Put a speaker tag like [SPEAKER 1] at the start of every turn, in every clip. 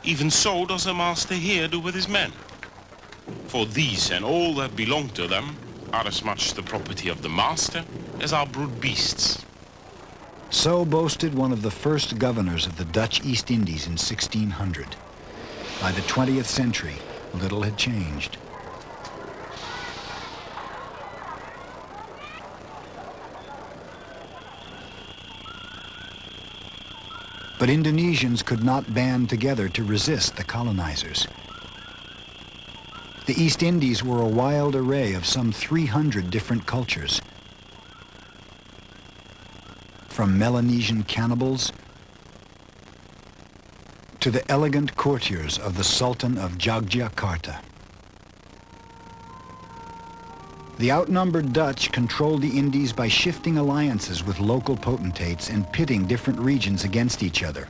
[SPEAKER 1] Even so does a master here do with his men. For these and all that belong to them are as much the property of the master as our brute beasts.
[SPEAKER 2] So boasted one of the first governors of the Dutch East Indies in 1600. By the 20th century, little had changed. But Indonesians could not band together to resist the colonizers. The East Indies were a wild array of some 300 different cultures. From Melanesian cannibals to the elegant courtiers of the Sultan of Yogyakarta. The outnumbered Dutch controlled the Indies by shifting alliances with local potentates and pitting different regions against each other.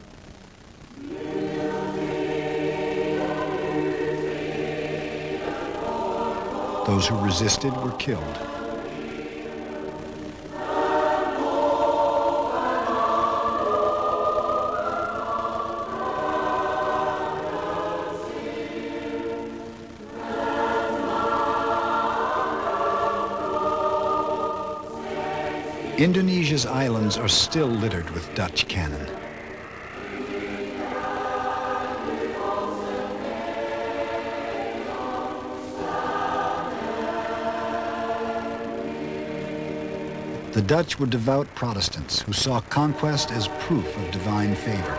[SPEAKER 2] Those who resisted were killed. Indonesia's islands are still littered with Dutch cannon. The Dutch were devout Protestants who saw conquest as proof of divine favor.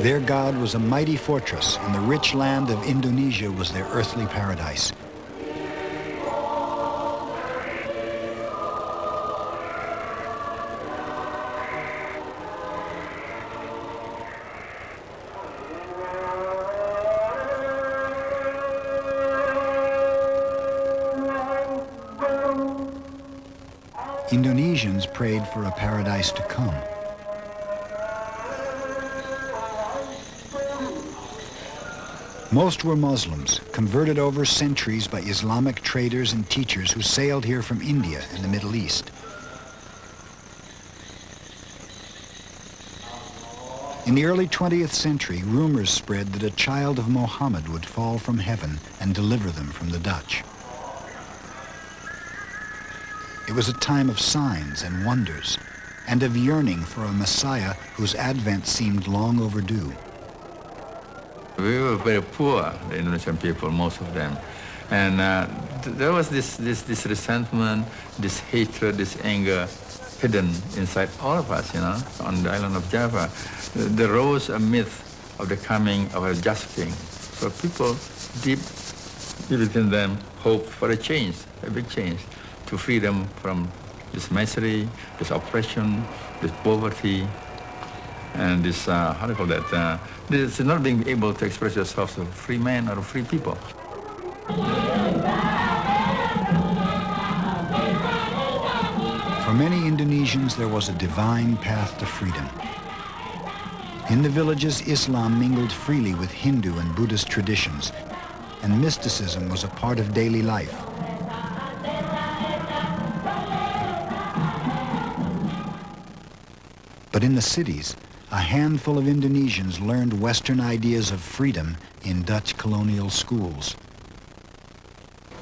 [SPEAKER 2] Their God was a mighty fortress, and the rich land of Indonesia was their earthly paradise. Indonesians prayed for a paradise to come. Most were Muslims, converted over centuries by Islamic traders and teachers who sailed here from India and the Middle East. In the early 20th century, rumors spread that a child of Muhammad would fall from heaven and deliver them from the Dutch. It was a time of signs and wonders, and of yearning for a Messiah whose advent seemed long overdue.
[SPEAKER 3] We were very poor, the Indonesian people, most of them. And there was this resentment, this hatred, this anger hidden inside all of us, you know, on the island of Java. There rose a myth of the coming of a just king. So people deep within them hope for a change, a big change, to free them from this misery, this oppression, this poverty, and this, how do you call that, this not being able to express yourself as a free man or a free people.
[SPEAKER 2] For many Indonesians, there was a divine path to freedom. In the villages, Islam mingled freely with Hindu and Buddhist traditions, and mysticism was a part of daily life. But in the cities, a handful of Indonesians learned Western ideas of freedom in Dutch colonial schools.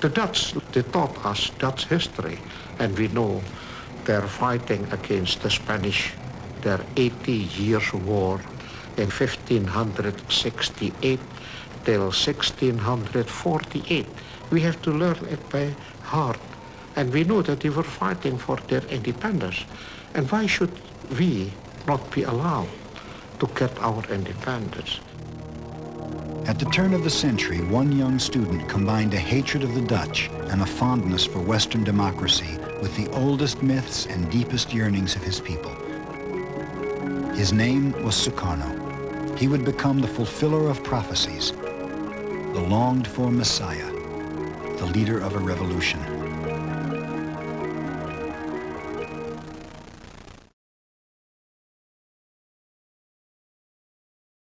[SPEAKER 4] The Dutch, they taught us Dutch history, and we know they're fighting against the Spanish, their 80 years war in 1568 till 1648. We have to learn it by heart, and we know that they were fighting for their independence. And why should we not be allowed to get our independence?
[SPEAKER 2] At the turn of the century, one young student combined a hatred of the Dutch and a fondness for Western democracy with the oldest myths and deepest yearnings of his people. His name was Sukarno. He would become the fulfiller of prophecies, the longed-for Messiah, the leader of a revolution.